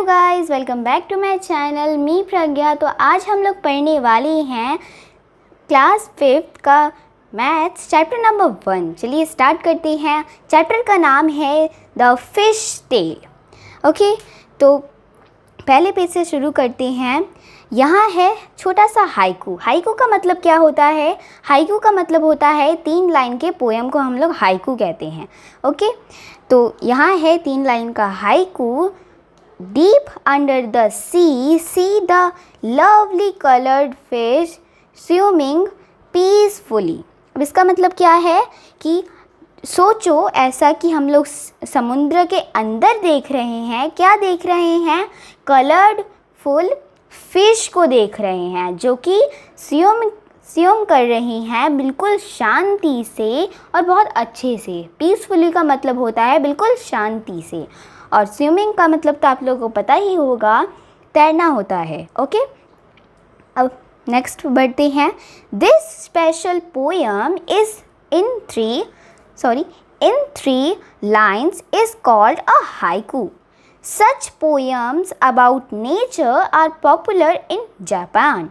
Guys, welcome back to my channel मी प्रज्ञा। तो आज हम लोग पढ़ने वाले हैं क्लास 5 का मैथ्स चैप्टर नंबर 1। चलिए स्टार्ट करते हैं। चैप्टर का नाम है द फिश टेल। ओके, तो पहले पेज से शुरू करते हैं। यहाँ है छोटा सा हाइकू। हाइकू का मतलब क्या होता है? हाइकू का मतलब होता है 3 लाइन के पोएम को हम लोग हाइकू कहते हैं। ओके, तो यहाँ है 3 लाइन का haiku. Deep under the sea, see the lovely colored fish swimming peacefully। अब इसका मतलब क्या है कि सोचो ऐसा कि हम लोग समुद्र के अंदर देख रहे हैं। क्या देख रहे हैं? कलर्ड फुल फिश को देख रहे हैं जो कि स्विम कर रही हैं बिल्कुल शांति से और बहुत अच्छे से। पीसफुली का मतलब होता है बिल्कुल शांति से, और स्विमिंग का मतलब तो आप लोगों को पता ही होगा, तैरना होता है। ओके, अब नेक्स्ट बढ़ते हैं। This special poem is in three lines is called a haiku. Such poems about nature are popular in Japan.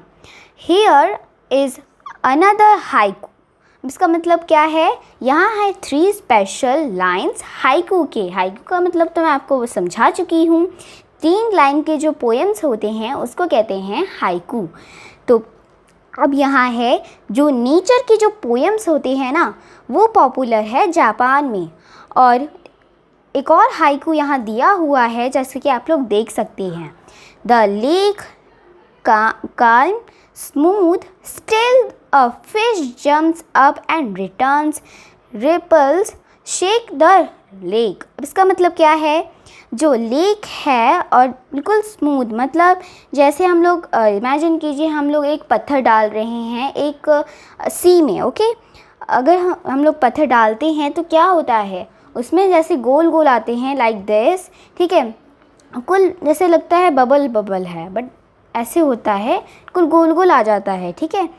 Here is another haiku. इसका मतलब क्या है? यहाँ है 3 स्पेशल लाइन्स हाइकू के। हाइकू का मतलब तो मैं आपको समझा चुकी हूँ। 3 लाइन के जो पोएम्स होते हैं उसको कहते हैं हाइकू। तो अब यहाँ है जो नेचर की जो पोएम्स होते हैं ना, वो पॉपुलर है जापान में। और एक और हाइकू यहाँ दिया हुआ है जैसे कि आप लोग देख सकते हैं। The lake calm, smooth, still a fish jumps up and returns, ripples shake the lake। अब इसका मतलब क्या है? जो लेक है और बिल्कुल स्मूथ, मतलब जैसे हम लोग इमेजिन कीजिए हम लोग एक पत्थर डाल रहे हैं एक सी में। ओके, अगर हम लोग पत्थर डालते हैं तो क्या होता है उसमें? जैसे गोल गोल आते हैं लाइक दिस, ठीक है। कुल जैसे लगता है बबल बबल है, बट ऐसे होता है, कुल गोल गोल आ जाता है, ठीक है।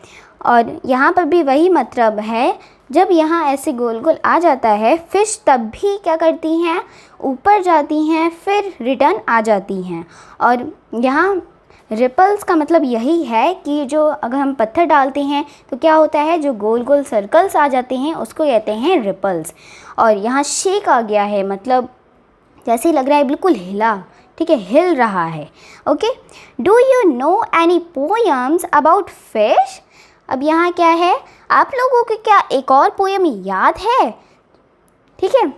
और यहाँ पर भी वही मतलब है। जब यहाँ ऐसे गोल गोल आ जाता है, फिश तब भी क्या करती हैं? ऊपर जाती हैं, फिर रिटर्न आ जाती हैं। और यहाँ रिपल्स का मतलब यही है कि जो अगर हम पत्थर डालते हैं तो क्या होता है, जो गोल गोल सर्कल्स आ जाते हैं उसको कहते हैं रिपल्स। और यहाँ शेक आ गया है, मतलब जैसे लग रहा है बिल्कुल हिला, ठीक है, हिल रहा है। Okay, do you know any poems about fish? अब यहाँ क्या है? आप लोगों को क्या एक और पोएम याद है? ठीक है,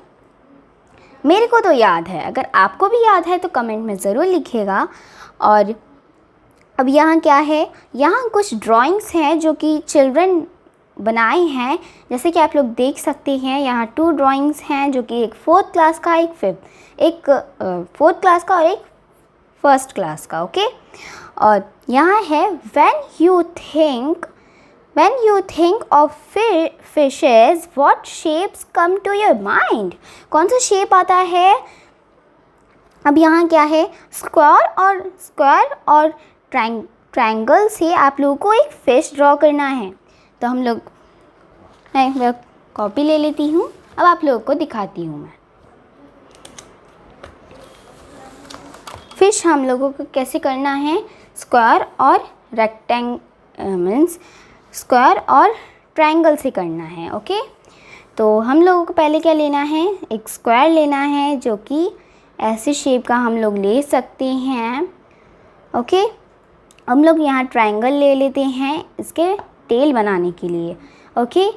मेरे को तो याद है। अगर आपको भी याद है तो कमेंट में ज़रूर लिखिएगा। और अब यहाँ क्या है? यहाँ कुछ ड्राइंग्स हैं जो कि चिल्ड्रन बनाए हैं, जैसे कि आप लोग देख सकते हैं। यहाँ 2 ड्राइंग्स हैं जो कि एक 4th क्लास का, एक 4th क्लास का और एक 1st क्लास का। ओके, और यहाँ है when you think of fishes what shapes come to your mind? कौन सा शेप आता है? अब यहाँ क्या है? स्क्वायर और ट्रायंगल से आप लोगों को एक फिश ड्रॉ करना है। तो हम लोग, मैं कॉपी ले लेती हूँ, अब आप लोगों को दिखाती हूँ मैं। फिश हम लोगों को कैसे करना है? स्क्वायर और मीन्स स्क्वायर और ट्रायंगल से करना है। ओके, तो हम लोगों को पहले क्या लेना है? एक स्क्वायर लेना है जो कि ऐसे शेप का हम लोग ले सकते हैं। ओके, हम लोग यहाँ ट्रायंगल ले लेते हैं इसके टेल बनाने के लिए। ओके,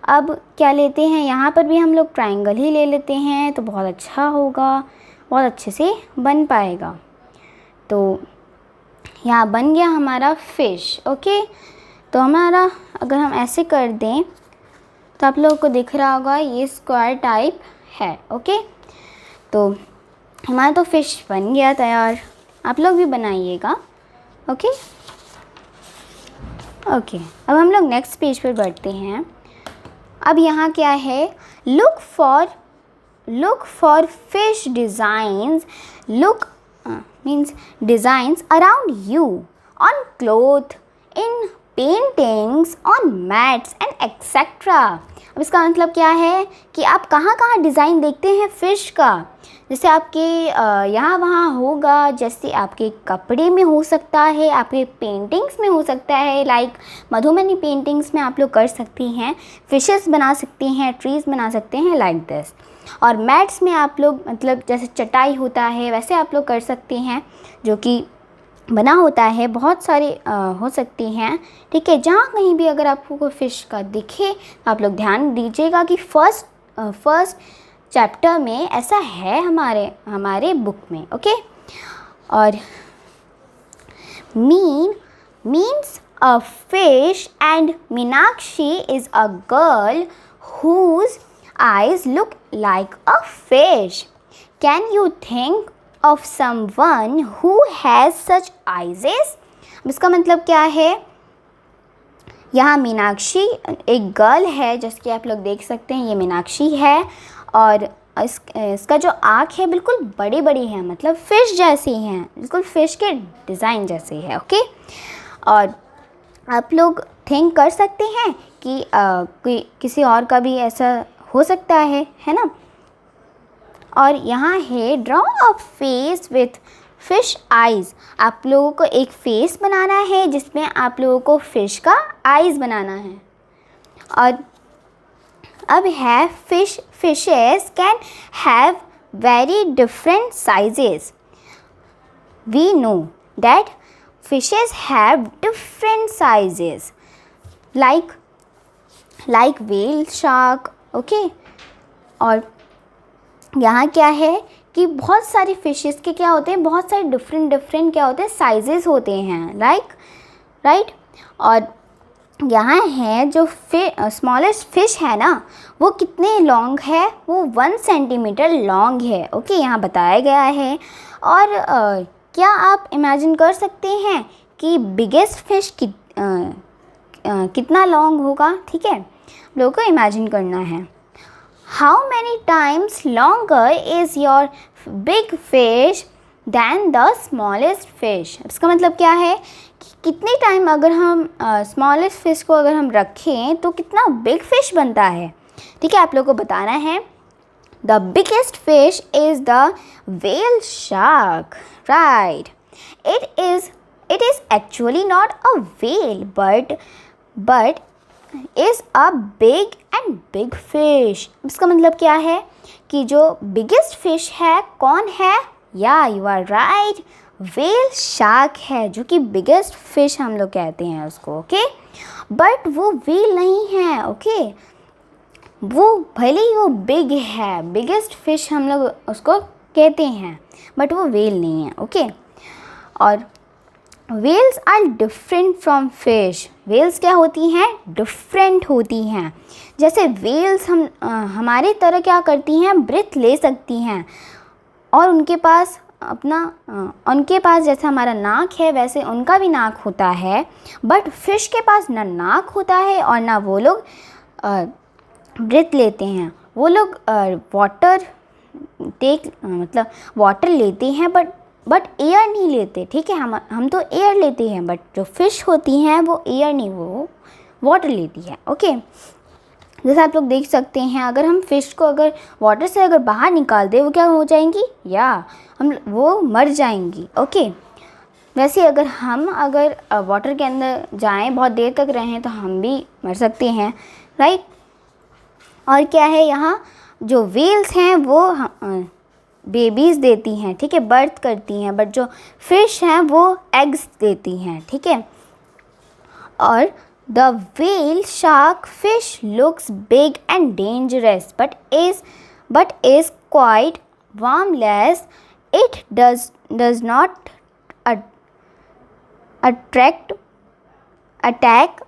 अब क्या लेते हैं? यहाँ पर भी हम लोग ट्रायंगल ही ले लेते हैं तो बहुत अच्छा होगा, बहुत अच्छे से बन पाएगा। तो यहाँ बन गया हमारा फ़िश। ओके, तो हमारा अगर हम ऐसे कर दें तो आप लोगों को दिख रहा होगा ये स्क्वायर टाइप है। ओके, तो हमारा तो फ़िश बन गया तैयार। आप लोग भी बनाइएगा। ओके, अब हम लोग नेक्स्ट पेज पर बढ़ते हैं। अब यहाँ क्या है? Look for fish designs. Means designs around you, on cloth, in paintings on mats and etcetera. अब इसका मतलब क्या है कि आप कहाँ कहाँ डिज़ाइन देखते हैं फ़िश का। जैसे आपके यहाँ वहाँ होगा, जैसे आपके कपड़े में हो सकता है, आपके पेंटिंग्स में हो सकता है, लाइक मधुबनी पेंटिंग्स में आप लोग कर सकती हैं, फिशेस बना सकती हैं, ट्रीज़ बना सकते हैं, लाइक दिस। और मैट्स में आप लोग मतलब जैसे चटाई होता है वैसे आप लोग कर सकते हैं, जो कि बना होता है, बहुत सारे हो सकती हैं, ठीक है। जहाँ कहीं भी अगर आपको कोई फ़िश का दिखे तो आप लोग ध्यान दीजिएगा कि फर्स्ट चैप्टर में ऐसा है हमारे बुक में, ओके। और means a fish and Meenakshi is a girl whose eyes look like a fish. Can you think of someone who has such eyes? अब इसका मतलब क्या है, यहाँ मीनाक्षी एक गर्ल है, जैसे कि आप लोग देख सकते हैं ये मीनाक्षी है, और इसका जो आँख है बिल्कुल बड़ी बड़ी है, मतलब फ़िश जैसी हैं, बिल्कुल फ़िश के डिज़ाइन जैसे है, ओके। और आप लोग थिंक कर सकते हैं कि कोई किसी और का भी ऐसा हो सकता है ना। और यहाँ है draw a face with fish eyes. आप लोगों को एक फेस बनाना है जिसमें आप लोगों को फ़िश का आइज़ बनाना है। और अब है fishes can have very different sizes. We know that fishes have different sizes like whale, shark, okay. और यहाँ क्या है कि बहुत सारी फ़िशेस के क्या होते हैं, बहुत सारे डिफरेंट क्या होते हैं, साइजेस होते हैं, राइट। और यहाँ है जो स्मॉलेस्ट फ़िश है ना, वो कितने लॉन्ग है, वो 1 सेंटीमीटर लॉन्ग है, ओके, यहाँ बताया गया है। और क्या आप इमेजिन कर सकते हैं कि बिगेस्ट फ़िश कितना लॉन्ग होगा, ठीक है, लोगों को इमेजिन करना है। How many times longer is your big fish than the smallest fish? इसका मतलब क्या है कि कितने टाइम अगर हम स्मॉलेस्ट फिश को अगर हम रखें तो कितना बिग फिश बनता है, ठीक है, आप लोगों को बताना है। The biggest fish is the whale shark, right? It is actually not a whale, but is a big and big fish. इसका मतलब क्या है कि जो बिगेस्ट फिश है कौन है, या you are right, whale shark है, जो कि बिगेस्ट फिश हम लोग कहते हैं उसको, ओके। बट वो व्हेल नहीं है, ओके, वो भले ही वो बिग है, बिगेस्ट फिश हम लोग उसको कहते हैं, बट वो व्हेल नहीं है, ओके। और whales are different from fish. Whales क्या होती हैं, डिफरेंट होती हैं। जैसे व्हेल्स हमारे तरह क्या करती हैं, ब्रीथ ले सकती हैं, और उनके पास जैसे हमारा नाक है वैसे उनका भी नाक होता है, बट फिश के पास ना नाक होता है और ना वो लोग ब्रीथ लेते हैं। वो लोग वाटर लेते हैं बट एयर नहीं लेते, ठीक है। हम तो एयर लेते हैं, बट जो फिश होती हैं वो एयर नहीं, वो वाटर लेती है, ओके। जैसे आप लोग देख सकते हैं, अगर हम फिश को अगर वाटर से अगर बाहर निकाल दें वो क्या हो जाएंगी, वो मर जाएंगी, ओके। वैसे अगर वाटर के अंदर जाएं, बहुत देर तक रहें, तो हम भी मर सकते हैं, राइट। और क्या है, यहाँ जो व्हेल्स हैं वो बेबीज़ देती हैं, ठीक है, बर्थ करती हैं, बट जो फिश हैं वो एग्स देती हैं, ठीक है। और the whale shark fish looks big and dangerous but is quite harmless. It does not attack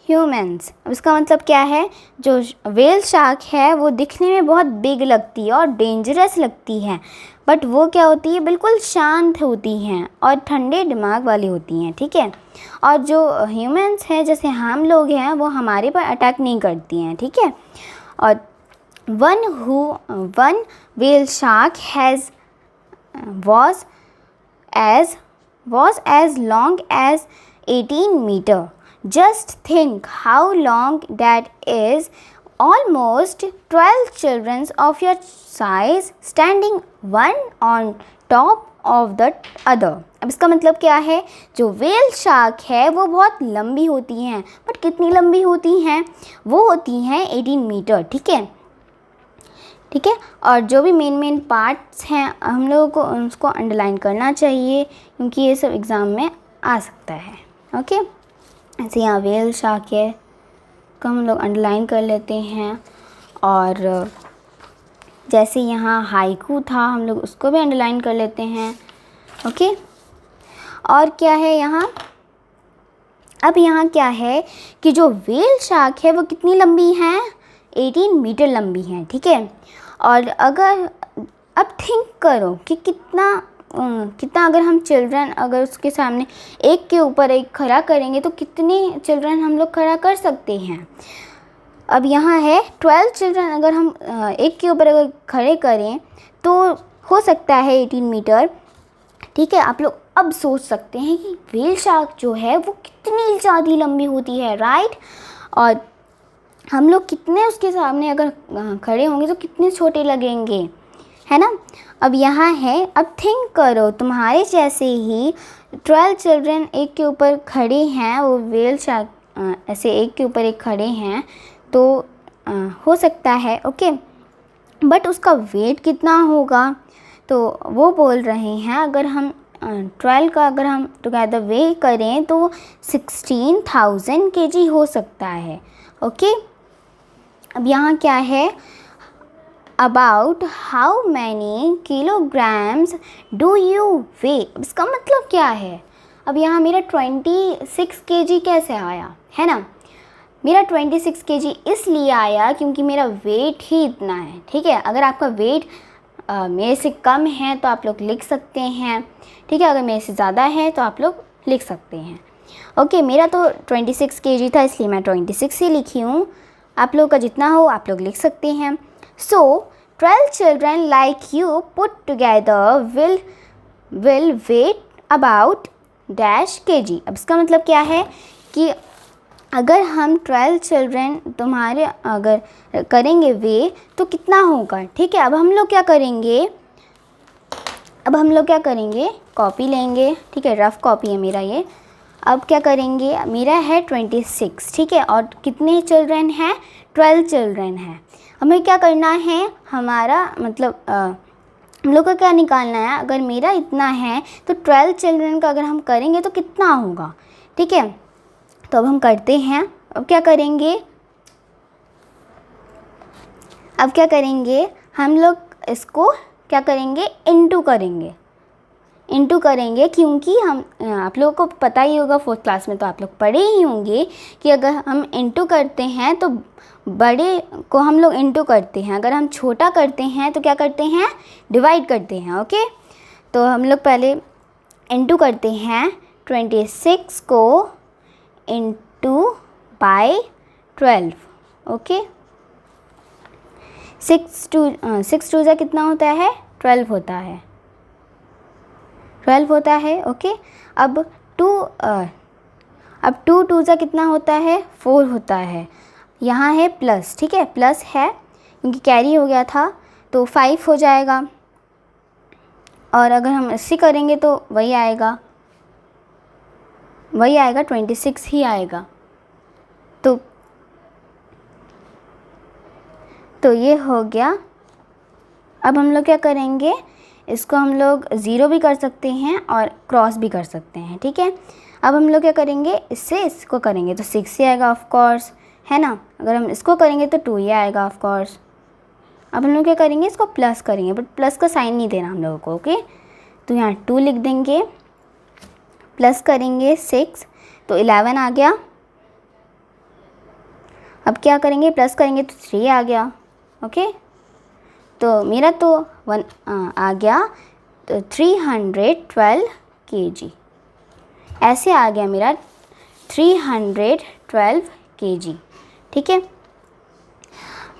humans. अब इसका मतलब क्या है, जो व्हेल शार्क है वो दिखने में बहुत बिग लगती है और डेंजरस लगती है, बट वो क्या होती है, बिल्कुल शांत होती हैं और ठंडे दिमाग वाली होती हैं, ठीक है। और जो ह्यूमंस हैं, जैसे हम लोग हैं, वो हमारे पर अटैक नहीं करती हैं, ठीक है। और one whale shark was as long as 18 metre, Just think how long that is. Almost 12 children of your size standing one on top of the other. अब इसका मतलब क्या है, जो व्हेल शार्क है वो बहुत लंबी होती हैं, बट कितनी लंबी होती हैं, वो होती हैं 18 मीटर. ठीक है, ठीक है. और जो भी मेन पार्ट्स हैं हम लोगों को उसको अंडरलाइन करना चाहिए, क्योंकि ये सब एग्ज़ाम में आ सकता है. ओके, ऐसे यहाँ व्हेल शार्क है को हम लोग अंडरलाइन कर लेते हैं. और जैसे यहाँ हाइकू था हम लोग उसको भी अंडरलाइन कर लेते हैं. ओके, और क्या है यहाँ, अब यहाँ क्या है कि जो व्हेल शार्क है वो कितनी लंबी है, 18 मीटर लंबी है. ठीक है, और अगर अब थिंक करो कि कितना अगर हम चिल्ड्रन अगर उसके सामने एक के ऊपर एक खड़ा करेंगे तो कितने चिल्ड्रन हम लोग खड़ा कर सकते हैं. अब यहाँ है 12 चिल्ड्रन अगर हम एक के ऊपर अगर खड़े करें तो हो सकता है 18 मीटर. ठीक है, आप लोग अब सोच सकते हैं कि व्हेल शार्क जो है वो कितनी ज़्यादा लंबी होती है, राइट. और हम लोग कितने उसके सामने अगर खड़े होंगे तो कितने छोटे लगेंगे, है ना. अब यहाँ है, अब थिंक करो तुम्हारे जैसे ही 12 चिल्ड्रन एक के ऊपर खड़े हैं, वो व्हेल शार्क ऐसे एक के ऊपर एक खड़े हैं तो हो सकता है. ओके, बट उसका वेट कितना होगा, तो वो बोल रहे हैं अगर हम 12 का अगर हम टुगेदर वे करें तो 16,000 kg हो सकता है. ओके, अब यहाँ क्या है, about how many kilograms do you weigh. इसका मतलब क्या है, अब यहाँ मेरा 26 kg कैसे आया, है ना. मेरा 26 kg इसलिए आया क्योंकि मेरा वेट ही इतना है. ठीक है, अगर आपका वेट मेरे से कम है तो आप लोग लिख सकते हैं. ठीक है, अगर मेरे से ज़्यादा है तो आप लोग लिख सकते हैं. ओके, मेरा तो 26 kg था इसलिए मैं 26 ही लिखी हूँ. आप लोग का जितना हो आप लोग लिख सकते हैं. So 12 children like you put together will weigh about dash kg. अब इसका मतलब क्या है कि अगर हम 12 चिल्ड्रन तुम्हारे अगर करेंगे वे तो कितना होगा. ठीक है, अब हम लोग क्या करेंगे, कॉपी लेंगे. ठीक है, रफ़ कॉपी है मेरा ये. अब क्या करेंगे, मेरा है 26. ठीक है, और कितने चिल्ड्रन हैं, 12 चिल्ड्रन हैं. हमें क्या करना है, हमारा मतलब हम लोग को क्या निकालना है, अगर मेरा इतना है तो 12 चिल्ड्रन का अगर हम करेंगे तो कितना होगा. ठीक है, तो अब हम करते हैं. अब क्या करेंगे, हम लोग इसको क्या करेंगे, इनटू करेंगे क्योंकि हम आप लोगों को पता ही होगा, 4th क्लास में तो आप लोग पढ़े ही होंगे कि अगर हम इनटू करते हैं तो बड़े को हम लोग इनटू करते हैं, अगर हम छोटा करते हैं तो क्या करते हैं, डिवाइड करते हैं. ओके, तो हम लोग पहले इनटू करते हैं 26 को इनटू बाय 12. ओके, 6 टू जा कितना होता है, 12 होता है. ओके, अब 2 टू जा कितना होता है, 4 होता है. यहाँ है प्लस. ठीक है, प्लस है क्योंकि कैरी हो गया था तो 5 हो जाएगा. और अगर हम इससे करेंगे तो वही आएगा 26 ही आएगा. तो ये हो गया. अब हम लोग क्या करेंगे, इसको हम लोग ज़ीरो भी कर सकते हैं और क्रॉस भी कर सकते हैं. ठीक है, अब हम लोग क्या करेंगे, इससे इसको करेंगे तो 6 ही आएगा ऑफ कोर्स, है ना. अगर हम इसको करेंगे तो 2 ही आएगा ऑफ कोर्स. अब हम लोग क्या करेंगे, इसको प्लस करेंगे, बट प्लस का साइन नहीं देना हम लोगों को. ओके, तो यहाँ 2 लिख देंगे, प्लस करेंगे 6 तो 11 आ गया. अब क्या करेंगे, प्लस करेंगे तो 3 आ गया. ओके, तो मेरा तो 1 आ गया, तो 312 kg ऐसे आ गया मेरा 312 kg. ठीक है,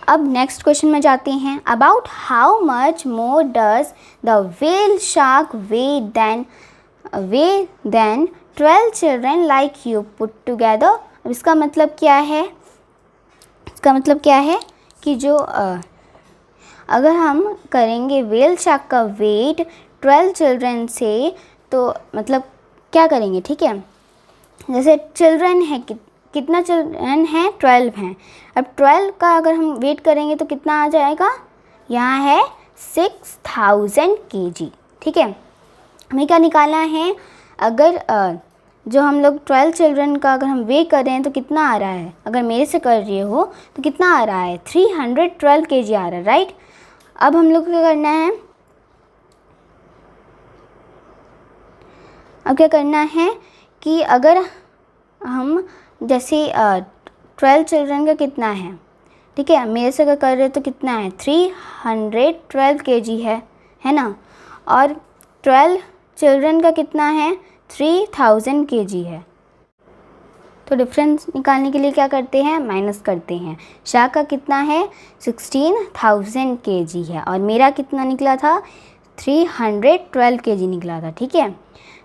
अब नेक्स्ट क्वेश्चन में जाते हैं. About how much more does the whale shark weigh than 12 children like you put together. अब इसका मतलब क्या है, इसका मतलब क्या है कि जो अगर हम करेंगे व्हेल शार्क का वेट 12 चिल्ड्रन से, तो मतलब क्या करेंगे, ठीक है। जैसे चिल्ड्रन है, कितना चिल्ड्रन है, 12 हैं। अब 12 का अगर हम वेट करेंगे तो कितना आ जाएगा, यहाँ है 6000 kg, ठीक है। हमें क्या निकालना है, अगर जो हम लोग 12 चिल्ड्रन का अगर हम वेट कर रहे हैं तो कितना आ रहा है, अगर मेरे से कर रहे हो तो कितना आ रहा है, 312 kg आ रहा है, राइट। अब हम लोग को क्या करना है, अब क्या करना है कि अगर हम जैसे 12 चिल्ड्रन का कितना है, ठीक है, मेरे से अगर कर रहे तो कितना है, 312 kg है ना, और 12 चिल्ड्रन का कितना है, 3000 kg है। तो डिफरेंस निकालने के लिए क्या करते हैं, माइनस करते हैं। शाह का कितना है, 16000 kg है, और मेरा कितना निकला था, 312 kg निकला था, ठीक है।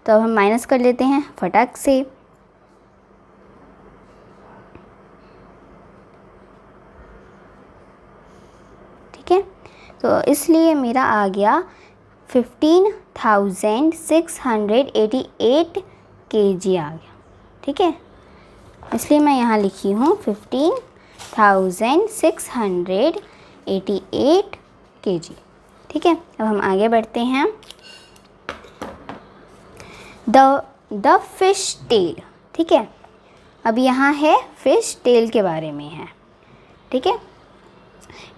तो अब हम माइनस कर लेते हैं फटाक से। ठीक है, तो इसलिए मेरा आ गया 15,688 kg आ गया, ठीक है। इसलिए मैं यहाँ लिखी हूँ 15,688 kg, ठीक है। अब हम आगे बढ़ते हैं। द फिश टेल, ठीक है। अब यहाँ है फिश टेल के बारे में है, ठीक है।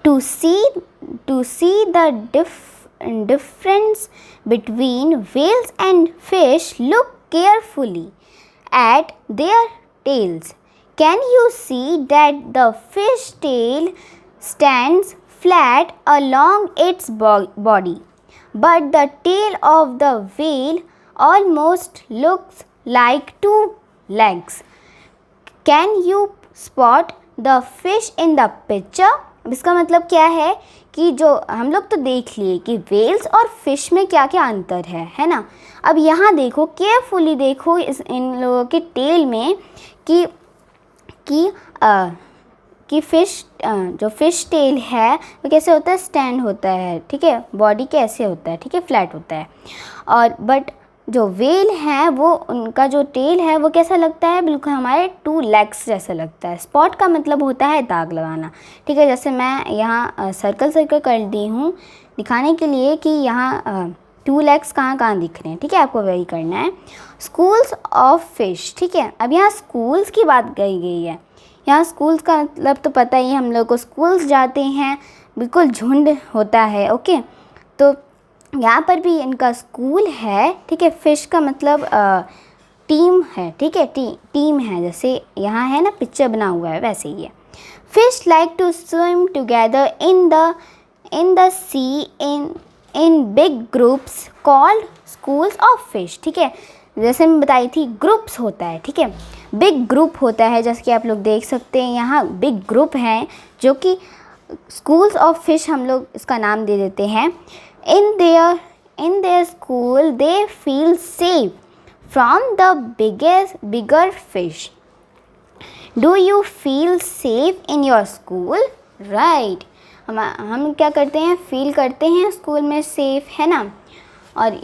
To see the difference between whales and fish, look carefully at their tails. Can you see that the fish tail stands flat along its body, but the tail of the whale almost looks like two legs? Can you spot the fish in the picture? इसका मतलब क्या है कि जो हम लोग तो देख लिए कि वेल्स और फिश में क्या क्या अंतर है ना। अब यहाँ देखो, केयरफुली देखो इन लोगों के टेल में कि फिश जो फिश टेल है वो कैसे होता है, स्टैंड होता है, ठीक है। बॉडी कैसे होता है, ठीक है, फ्लैट होता है। और बट जो वेल है वो उनका जो टेल है वो कैसा लगता है, बिल्कुल हमारे 2 लेग्स जैसा लगता है। स्पॉट का मतलब होता है दाग लगाना, ठीक है। जैसे मैं यहाँ सर्कल कर दी हूँ दिखाने के लिए कि यहाँ 2 लेग्स कहाँ कहाँ दिख रहे हैं, ठीक है। आपको वही करना है। स्कूल्स ऑफ फिश, ठीक है। अब यहाँ स्कूल्स की बात कही गई है। यहाँ स्कूल्स का मतलब तो पता ही, हम लोग को स्कूल्स जाते हैं, बिल्कुल झुंड होता है, ओके। तो यहाँ पर भी इनका स्कूल है, ठीक है। फिश का मतलब टीम है, ठीक है, टीम है। जैसे यहाँ है ना पिक्चर बना हुआ है वैसे ही है। Fish like to swim together in the sea in big groups called schools of fish, ठीक है। जैसे मैं बताई थी ग्रुप्स होता है, ठीक है, बिग ग्रुप होता है। जैसे कि आप लोग देख सकते हैं यहाँ बिग ग्रुप हैं जो कि स्कूल्स ऑफ फिश हम लोग इसका नाम दे देते हैं। In their school they feel safe from the bigger fish. Do you feel safe in your school? Right. हम क्या करते हैं, फील करते हैं स्कूल में सेफ, है ना। और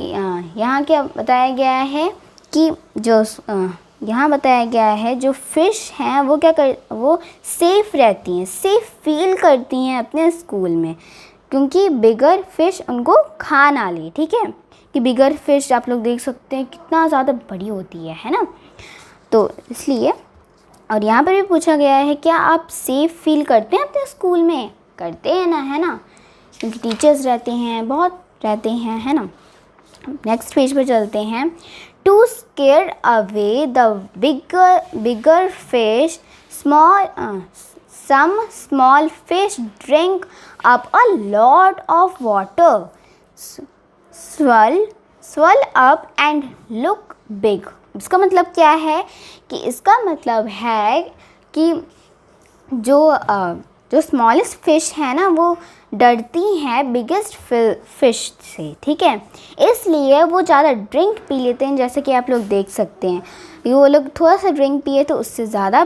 यहाँ क्या बताया गया है कि जो यहाँ बताया गया है जो फ़िश हैं वो वो सेफ़ रहती हैं, सेफ़ फील करती हैं अपने स्कूल में, क्योंकि बिगर फ़िश उनको खा ना ले, ठीक है। कि बिगर फ़िश आप लोग देख सकते हैं कितना ज़्यादा बड़ी होती है ना। तो इसलिए, और यहाँ पर भी पूछा गया है क्या आप सेफ़ फील करते हैं अपने स्कूल में, करते हैं ना, है ना, क्योंकि टीचर्स रहते हैं, बहुत रहते हैं, है ना। नेक्स्ट पेज पर चलते हैं। To scare away the bigger fish, some small fish drink up a lot of water, swell up and look big. इसका मतलब क्या है कि इसका मतलब है कि जो जो स्मॉलेस्ट फिश है ना वो डरती हैं बिगेस्ट फिश से, ठीक है। इसलिए वो ज़्यादा ड्रिंक पी लेते हैं, जैसे कि आप लोग देख सकते हैं। वो लोग थोड़ा सा ड्रिंक पिए तो उससे ज़्यादा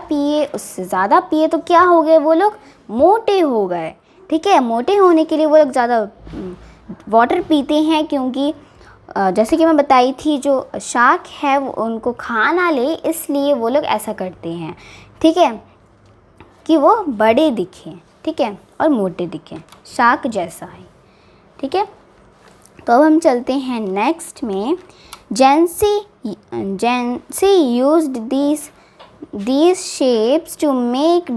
पिए तो क्या हो गए, वो लोग मोटे हो गए, ठीक है। मोटे होने के लिए वो लोग ज़्यादा वाटर पीते हैं, क्योंकि जैसे कि मैं बताई थी जो शार्क है वो उनको खाना ले, इसलिए वो लोग ऐसा करते हैं, ठीक है, कि वो बड़े दिखें, ठीक है, और मोटे दिखें, शार्क जैसा है, ठीक है। तो अब हम चलते हैं नेक्स्ट में। जेंसी used these shapes to make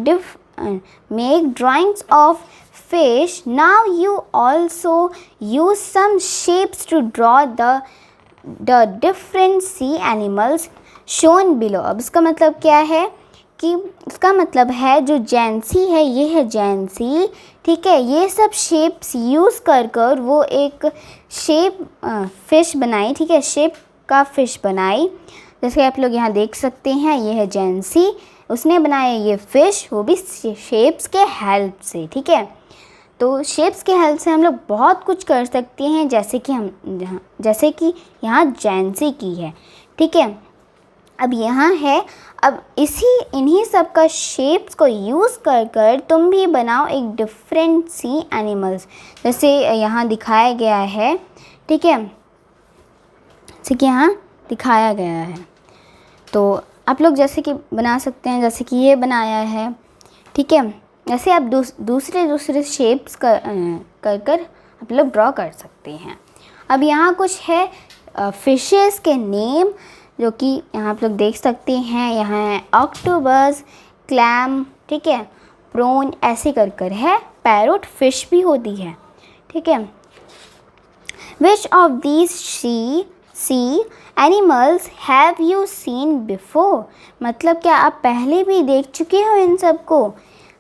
drawings of fish. Now you also use some shapes to draw the different sea animals shown below. अब इसका मतलब क्या है कि इसका मतलब है जो जेंसी है, ये है जेंसी, ठीक है, ये सब शेप्स यूज़ कर वो एक शेप फ़िश बनाई, ठीक है, शेप का फ़िश बनाई। जैसे आप लोग यहाँ देख सकते हैं, ये है जेंसी, उसने बनाया ये फ़िश, वो भी शेप्स के हेल्प से, ठीक है। तो शेप्स के हेल्प से हम लोग बहुत कुछ कर सकते हैं, जैसे कि यहाँ जेंसी की है, ठीक है। अब यहाँ है, अब इन्हीं सब का शेप्स को यूज़ कर तुम भी बनाओ एक डिफरेंट सी एनिमल्स, जैसे यहाँ दिखाया गया है, ठीक है, जैसे कि यहाँ दिखाया गया है। तो आप लोग जैसे कि बना सकते हैं, जैसे कि ये बनाया है, ठीक है। जैसे आप दूसरे शेप्स कर आप लोग ड्रॉ कर सकते हैं। अब यहाँ कुछ है फिशेस के नेम, जो कि यहाँ आप लोग देख सकते हैं। यहाँ है ऑक्टोपस, क्लैम, ठीक है, प्रॉन, ऐसे कर है। पैरोट फिश भी होती है, ठीक है। Which of these sea animals have you seen before, मतलब क्या आप पहले भी देख चुके हो इन सब को?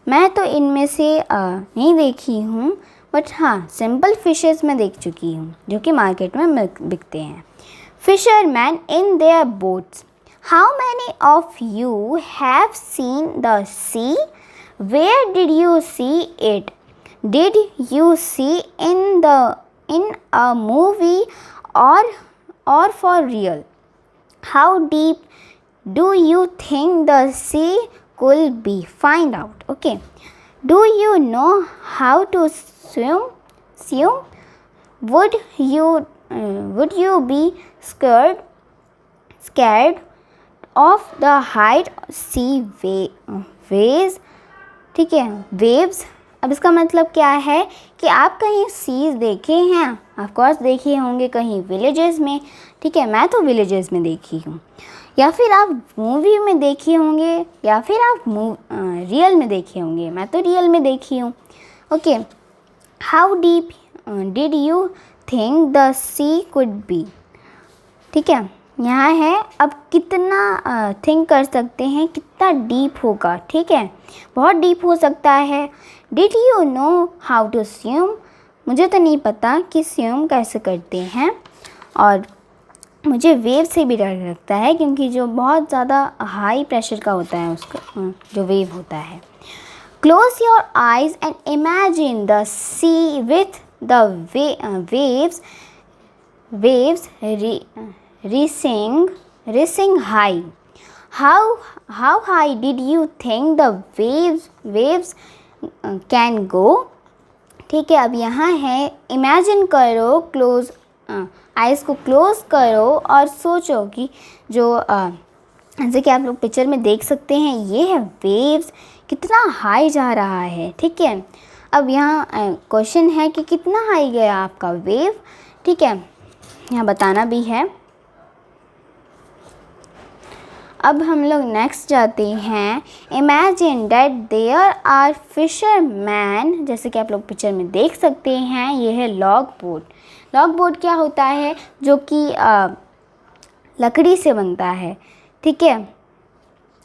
मैं तो इनमें से नहीं देखी हूँ, बट हाँ सिंपल फिशेस में देख चुकी हूँ, जो कि मार्केट में बिकते हैं। Fishermen in their boats. How many of you have seen the sea? Where did you see it? Did you see in a movie or for real? How deep do you think the sea could be? Find out. Okay. Do you know how to swim? Would you be scared of the high sea waves, ठीक है, waves। अब इसका मतलब क्या है कि आप कहीं सीज देखे हैं, ऑफ कोर्स देखे होंगे कहीं विलेजेस में, ठीक है, मैं तो विलेजेस में देखी हूँ, या फिर आप मूवी में देखे होंगे, या फिर आप रियल में देखे होंगे, मैं तो रियल में देखी हूँ। Okay, how deep did you think the sea could be, ठीक है, यहाँ है। अब कितना थिंक कर सकते हैं, कितना डीप होगा, ठीक है, बहुत डीप हो सकता है। Did you know how to swim, मुझे तो नहीं पता कि स्विम कैसे करते हैं, और मुझे वेव से भी डर लगता है, क्योंकि जो बहुत ज़्यादा हाई प्रेशर का होता है उसका जो वेव होता है। Close your eyes and imagine the sea with the waves racing high. How high did you think the waves can go? ठीक है, अब यहाँ है, इमेजिन करो, क्लोज आइज़ को क्लोज करो और सोचो कि जो जैसे कि आप लोग पिक्चर में देख सकते हैं, ये है वेव्स, कितना हाई जा रहा है, ठीक है। अब यहाँ क्वेश्चन है कि कितना हाई गया आपका वेव, ठीक है, यहाँ बताना भी है। अब हम लोग नेक्स्ट जाते हैं। Imagine that there are fishermen, जैसे कि आप लोग पिक्चर में देख सकते हैं, ये है लॉग बोट। लॉग बोट क्या होता है, जो कि लकड़ी से बनता है, ठीक है,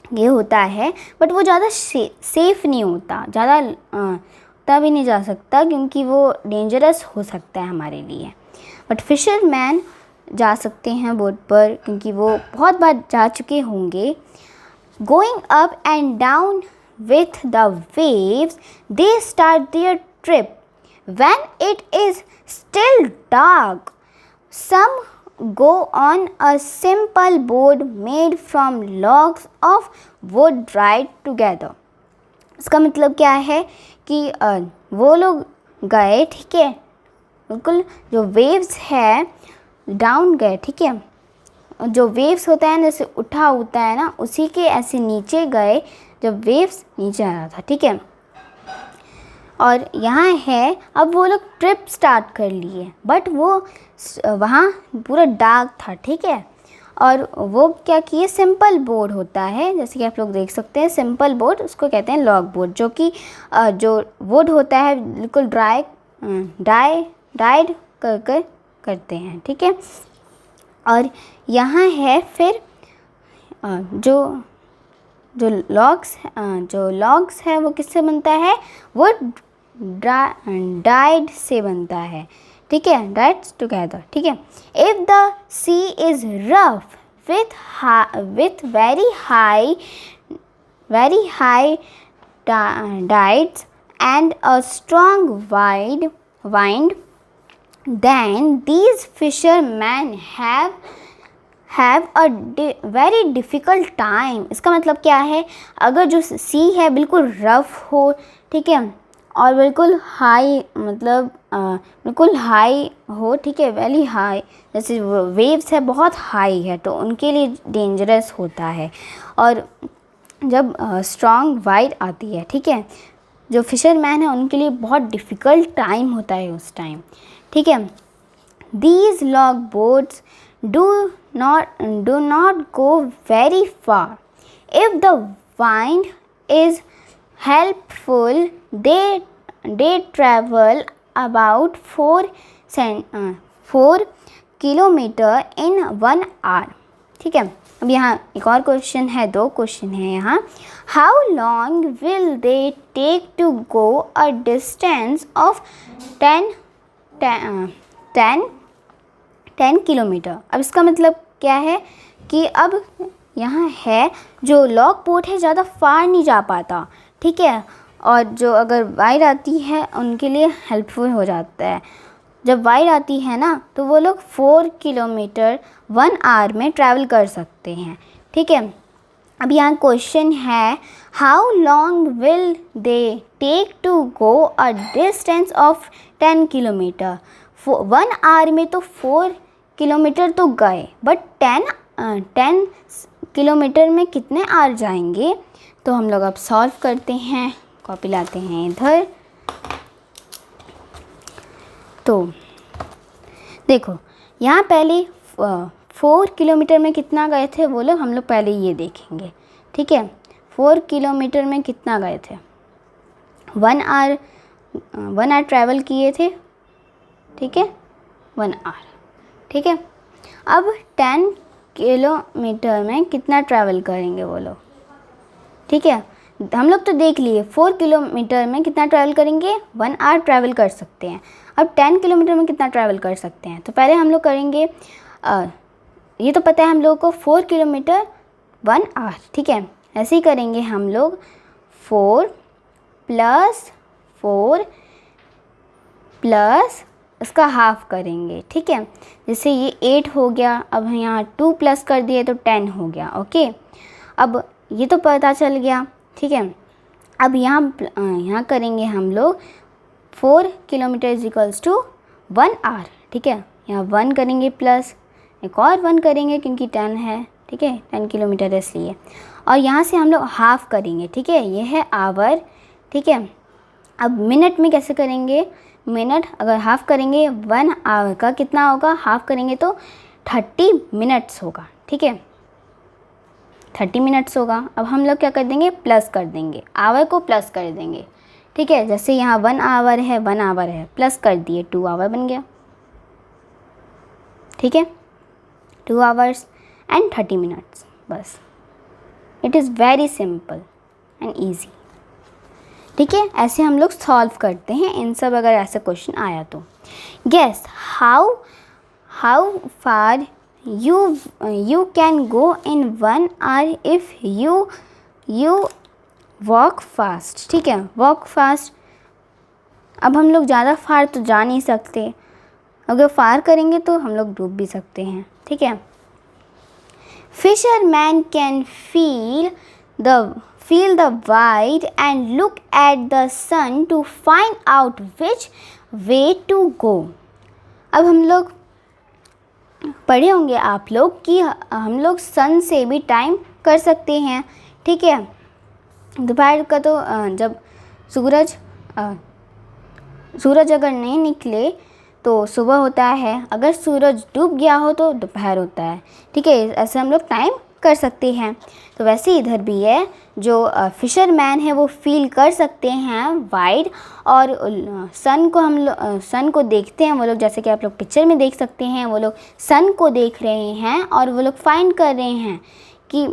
ये होता है, बट वो ज़्यादा सेफ़ नहीं होता, ज़्यादा भी नहीं जा सकता, क्योंकि वो डेंजरस हो सकता है हमारे लिए। बट फिशरमैन जा सकते हैं बोट पर, क्योंकि वो बहुत बार जा चुके होंगे। Going up and down with the waves, they start their trip. When it is still dark, some go on a simple boat made from logs of wood tied together. इसका मतलब क्या है कि वो लोग गए, ठीक है, बिल्कुल जो वेव्स है डाउन गए, ठीक है, जो वेव्स होता है जैसे उठा होता है ना, उसी के ऐसे नीचे गए जब वेव्स नीचे आ रहा था, ठीक है। और यहाँ है, अब वो लोग ट्रिप स्टार्ट कर लिए, बट वो वहाँ पूरा डार्क था, ठीक है। और वो क्या किए, सिंपल बोर्ड होता है, जैसे कि आप लोग देख सकते हैं, सिंपल बोर्ड उसको कहते हैं लॉग बोर्ड, जो कि जो वुड होता है बिल्कुल डाइड कर करते हैं, ठीक है। और यहाँ है फिर जो लॉग्स है वो किससे बनता है, वुड डाइड से बनता है, ठीक है, डाइड टुगेदर, ठीक है। If the sea is rough with very high tides and a strong wind, then these fishermen have a very difficult time. इसका मतलब क्या है, अगर जो सी है बिल्कुल रफ हो, ठीक है, और बिल्कुल हाई, मतलब बिल्कुल हाई हो, ठीक है, वेरी हाई, जैसे वेव्स है बहुत हाई है, तो उनके लिए डेंजरस होता है। और जब स्ट्रॉन्ग वाइड आती है, ठीक है, जो फिशरमैन है उनके लिए बहुत डिफ़िकल्ट टाइम होता है उस टाइम, ठीक है। These log boats do not go very far. If the wind is helpful, they travel about 4 kilometre in 1 hour. ठीक है, अब यहाँ एक और क्वेश्चन है, 2 क्वेश्चन है यहाँ. How long will they take to go a distance of 10 kilometre. अब इसका मतलब क्या है कि अब यहाँ है जो लॉग बोट है ज़्यादा फार नहीं जा पाता, ठीक है, और जो अगर वाइड आती है उनके लिए हेल्पफुल हो जाता है. जब वाइड आती है ना तो वो लोग 4 किलोमीटर 1 आवर में ट्रैवल कर सकते हैं, ठीक है. अब यहाँ क्वेश्चन है how long will they take to go a distance of 10 kilometre. 1 hour में तो 4 किलोमीटर तो गए, बट 10 किलोमीटर में कितने आवर जाएंगे. तो हम लोग अब सॉल्व करते हैं, कॉपी लाते हैं इधर. तो देखो यहाँ पहले 4 किलोमीटर में कितना गए थे वो लोग, हम लोग पहले ये देखेंगे, ठीक है. 4 किलोमीटर में कितना गए थे, 1 आवर ट्रैवल किए थे, ठीक है, 1 आवर, ठीक है. अब 10 किलोमीटर में कितना ट्रैवल करेंगे वो लोग, ठीक है. हम लोग तो देख लिए 4 किलोमीटर में कितना ट्रैवल करेंगे, 1 आवर ट्रैवल कर सकते हैं. अब 10 किलोमीटर में कितना ट्रैवल कर सकते हैं, तो पहले हम लोग करेंगे ये तो पता है हम लोग को 4 किलोमीटर 1 आवर, ठीक है. ऐसे ही करेंगे हम लोग 4 + 4 प्लस इसका हाफ करेंगे, ठीक है. जैसे ये 8 हो गया, अब यहाँ 2 प्लस कर दिए तो 10 हो गया, ओके. अब ये तो पता चल गया, ठीक है. अब यहाँ करेंगे हम लोग 4 किलोमीटर = 1 आवर, ठीक है. यहाँ 1 करेंगे प्लस एक और 1 करेंगे क्योंकि 10 है, ठीक है, 10 किलोमीटर इसलिए. और यहाँ से हम लोग हाफ करेंगे, ठीक है, ये है आवर, ठीक है. अब मिनट में कैसे करेंगे, मिनट अगर हाफ करेंगे 1 आवर का कितना होगा, हाफ करेंगे तो 30 मिनट्स होगा, ठीक है, 30 मिनट्स होगा. अब हम लोग क्या कर देंगे, प्लस कर देंगे, आवर को प्लस कर देंगे, ठीक है. जैसे यहाँ 1 आवर है, 1 आवर है, प्लस कर दिए 2 आवर बन गया, ठीक है. 2 आवर्स एंड 30 मिनट्स, बस. It is very simple and easy, ठीक है. ऐसे हम लोग सॉल्व करते हैं इन सब, अगर ऐसा क्वेश्चन आया तो. Guess how far you can go in 1 hour if you walk fast, ठीक है, वॉक फास्ट। अब हम लोग ज़्यादा फार तो जा नहीं सकते, अगर फार करेंगे तो हम लोग डूब भी सकते हैं, ठीक है। Fisherman can feel the void and look at the sun to find out which way to go। अब हम लोग पढ़े होंगे आप लोग कि हम लोग सन से भी टाइम कर सकते हैं, ठीक है। दोपहर का तो जब सूरज अगर नहीं निकले तो सुबह होता है, अगर सूरज डूब गया हो तो दोपहर होता है, ठीक है। ऐसे हम लोग टाइम कर सकते हैं। तो वैसे इधर भी है, जो फिशरमैन है वो फील कर सकते हैं वाइड, और सन को सन को देखते हैं वो लोग, जैसे कि आप लोग पिक्चर में देख सकते हैं, वो लोग सन को देख रहे हैं और वो लोग फाइंड कर रहे हैं कि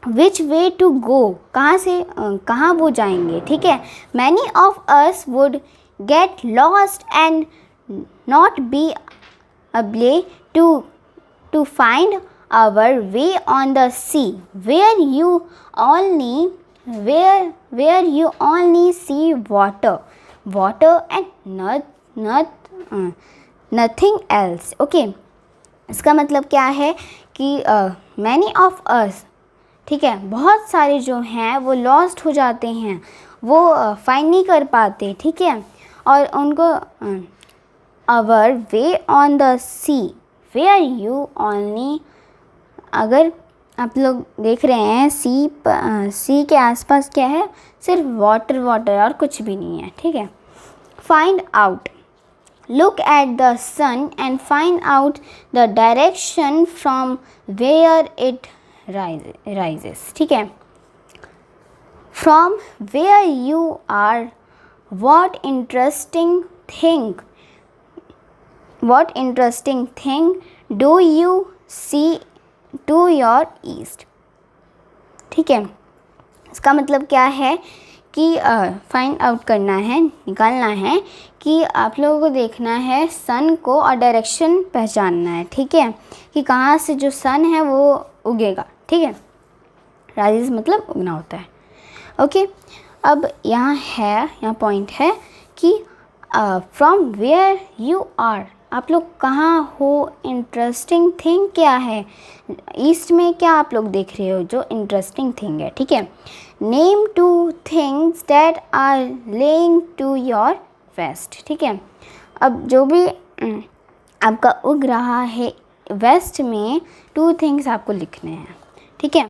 विच वे टू गो, कहाँ से कहाँ वो जाएंगे, ठीक है। Many of us would get lost and not be able to find our way on the sea, where you only see water and nothing else। Okay, इसका मतलब क्या है कि many of us, ठीक है, बहुत सारे जो हैं वो लॉस्ट हो जाते हैं, वो फाइंड नहीं कर पाते, ठीक है। और उनको our way on the sea, where you only, अगर आप लोग देख रहे हैं सी के आसपास क्या है, सिर्फ वाटर और कुछ भी नहीं है, ठीक है। Find out, look at the sun and find out the direction from where it rises, ठीक है। From where you are, what interesting thing do you see to your east, ठीक है। इसका मतलब क्या है कि फाइंड आउट करना है, निकालना है कि आप लोगों को देखना है सन को और डायरेक्शन पहचानना है, ठीक है, कि कहाँ से जो सन है वो उगेगा, ठीक है। राइज मतलब उगना होता है, ओके। अब यहाँ पॉइंट है कि फ्रॉम वेयर यू आर, आप लोग कहाँ हो, इंटरेस्टिंग थिंग क्या है, ईस्ट में क्या आप लोग देख रहे हो जो इंटरेस्टिंग थिंग है, ठीक है। Name 2 things that are lying to your west, ठीक है। अब जो भी आपका उग रहा है वेस्ट में, 2 थिंग्स आपको लिखने हैं, ठीक है।